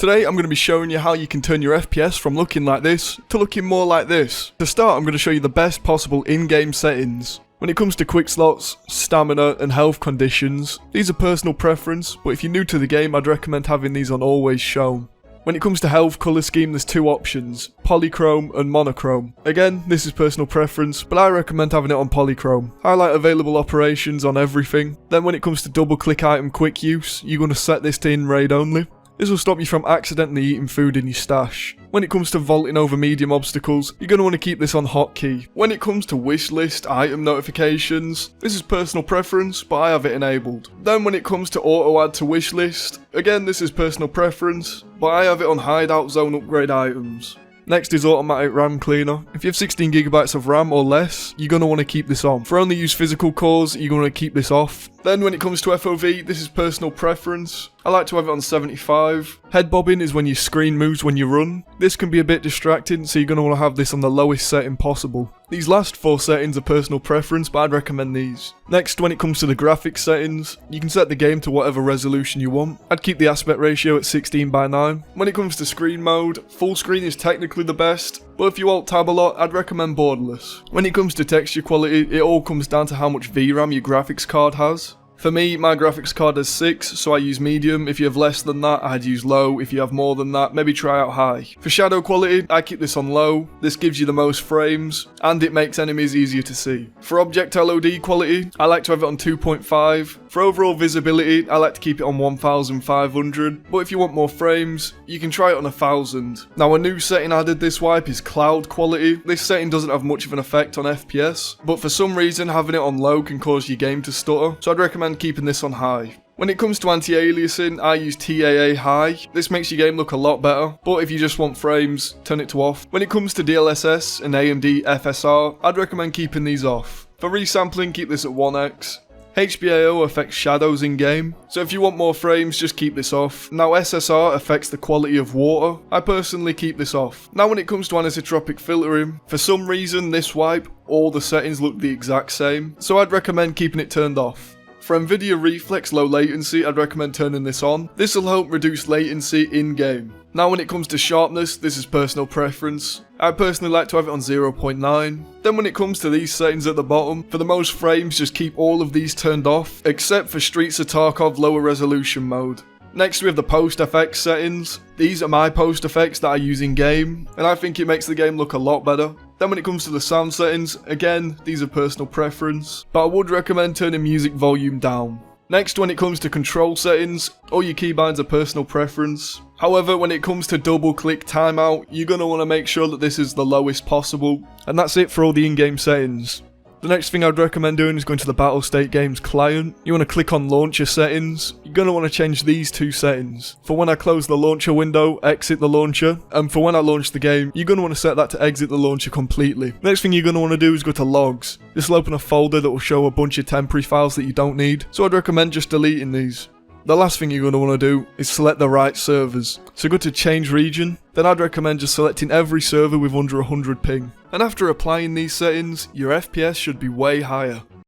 Today I'm going to be showing you how you can turn your FPS from looking like this to looking more like this. To start, I'm going to show you the best possible in-game settings. When it comes to quick slots, stamina and health conditions, these are personal preference, but if you're new to the game I'd recommend having these on always shown. When it comes to health colour scheme, there's two options, polychrome and monochrome. Again, this is personal preference, but I recommend having it on polychrome. Highlight available operations on everything. Then when it comes to double click item quick use, you're going to set this to in raid only. This will stop you from accidentally eating food in your stash. When it comes to vaulting over medium obstacles, you're going to want to keep this on hotkey. When it comes to wishlist item notifications, this is personal preference, but I have it enabled. Then when it comes to auto add to wishlist, again this is personal preference, but I have it on hideout zone upgrade items. Next is automatic RAM cleaner. If you have 16GB of RAM or less, you're going to want to keep this on. For only use physical cores, you're going to keep this off. Then when it comes to FOV, this is personal preference. I like to have it on 75. Head bobbing is when your screen moves when you run. This can be a bit distracting, so you're going to want to have this on the lowest setting possible. These last four settings are personal preference, but I'd recommend these. Next, when it comes to the graphics settings, you can set the game to whatever resolution you want. I'd keep the aspect ratio at 16:9. When it comes to screen mode, full screen is technically the best, but if you alt tab a lot, I'd recommend borderless. When it comes to texture quality, it all comes down to how much VRAM your graphics card has. For me, my graphics card has 6, so I use medium. If you have less than that, I'd use low. If you have more than that, maybe try out high. For shadow quality, I keep this on low. This gives you the most frames, and it makes enemies easier to see. For object LOD quality, I like to have it on 2.5. For overall visibility, I like to keep it on 1500, but if you want more frames, you can try it on 1000. Now a new setting added this wipe is cloud quality. This setting doesn't have much of an effect on FPS, but for some reason having it on low can cause your game to stutter, so I'd recommend keeping this on high. When it comes to anti-aliasing, I use TAA high. This makes your game look a lot better, but if you just want frames, turn it to off. When it comes to DLSS and AMD FSR, I'd recommend keeping these off. For resampling, keep this at 1x. HBAO affects shadows in game, so if you want more frames, just keep this off. Now SSR affects the quality of water. I personally keep this off. Now when it comes to anisotropic filtering, for some reason this wipe, all the settings look the exact same, so I'd recommend keeping it turned off. For NVIDIA Reflex low latency, I'd recommend turning this on. This will help reduce latency in-game. Now when it comes to sharpness, this is personal preference. I personally like to have it on 0.9. Then when it comes to these settings at the bottom, for the most frames just keep all of these turned off, except for Streets of Tarkov lower resolution mode. Next we have the post effects settings. These are my post effects that I use in game, and I think it makes the game look a lot better. Then when it comes to the sound settings, again, these are personal preference, but I would recommend turning music volume down. Next, when it comes to control settings, all your keybinds are personal preference. However, when it comes to double click timeout, you're going to want to make sure that this is the lowest possible, and that's it for all the in-game settings. The next thing I'd recommend doing is going to the Battlestate Games client. You want to click on launcher settings. You're going to want to change these two settings. For when I close the launcher window, exit the launcher. And for when I launch the game, you're going to want to set that to exit the launcher completely. Next thing you're going to want to do is go to logs. This will open a folder that will show a bunch of temporary files that you don't need. So I'd recommend just deleting these. The last thing you're going to want to do is select the right servers. So go to change region, then I'd recommend just selecting every server with under 100 ping. And after applying these settings, your FPS should be way higher.